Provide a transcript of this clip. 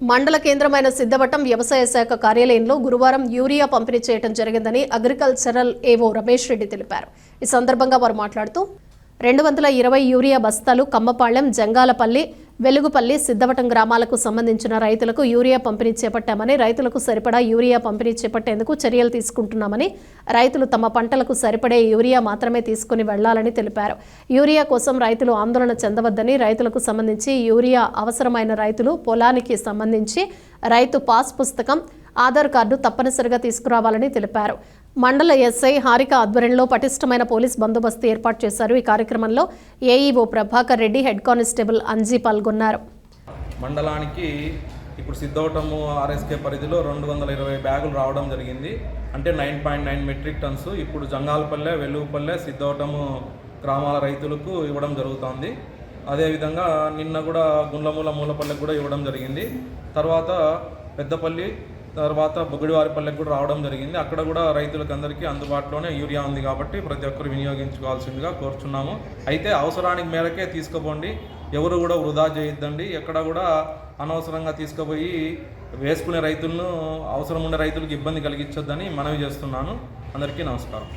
మండల కేంద్రమైన సిద్ధవటం వ్యవసాయ శాఖ కార్యాలయంలో గురువారం యూరియా పంపిణీ చేయడం జరిగిందని అగ్రికల్చరల్ ఏవో రమేష్ రెడ్డి తెలిపారు. ఈ సందర్భంగా వారు మాట్లాడుతూ 220 యూరియా బస్తాలు కమ్మపాళ్లెం, జంగాలపల్లి, వెలుగుపల్లి, సిద్ధవటం గ్రామాలకు సంబంధించిన రైతులకు యూరియా పంపిణీ చేపట్టామని, రైతులకు సరిపడా యూరియా పంపిణీ చేపట్టేందుకు చర్యలు తీసుకుంటున్నామని, రైతులు తమ పంటలకు సరిపడే యూరియా మాత్రమే తీసుకుని వెళ్లాలని తెలిపారు. యూరియా కోసం రైతులు ఆందోళన చెందవద్దని, రైతులకు సంబంధించి యూరియా అవసరమైన రైతులు పొలానికి సంబంధించి రైతు పాస్ పుస్తకం, ఆధార్ కార్డు తప్పనిసరిగా తీసుకురావాలని తెలిపారు. మండల ఎస్ఐ హారిక ఆధ్వర్యంలో పటిష్టమైన పోలీస్ బందోబస్తు ఏర్పాటు చేశారు. ఈ కార్యక్రమంలో AEO Prabhakar Reddy, head constable Anji పాల్గొన్నారు. మండలానికి ఇప్పుడు సిద్ధవటము ఆర్ఎస్కే పరిధిలో 220 బ్యాగులు రావడం జరిగింది. అంటే 9.9 మెట్రిక్ టన్స్ ఇప్పుడు జంగాలపల్లె, వెలుగుపల్లె, సిద్ధవటము గ్రామాల రైతులకు ఇవ్వడం జరుగుతోంది. అదేవిధంగా నిన్న కూడా గుండ్లమూల, మూలపల్లెకు కూడా ఇవ్వడం జరిగింది. తర్వాత పెద్దపల్లి, తర్వాత బొగ్గుడివారిపల్లెకి కూడా రావడం జరిగింది. అక్కడ కూడా రైతులకు అందరికీ అందుబాటులోనే యూరియా ఉంది కాబట్టి ప్రతి ఒక్కరు వినియోగించుకోవాల్సిందిగా కోరుచున్నాము. అయితే అవసరానికి మేరకే తీసుకుపోండి, ఎవరు కూడా వృధా చేయొద్దండి. ఎక్కడ కూడా అనవసరంగా తీసుకుపోయి వేసుకునే రైతులను, అవసరం ఉండే రైతులకు ఇబ్బంది కలిగించొద్దని మనవి చేస్తున్నాను. అందరికీ నమస్కారం.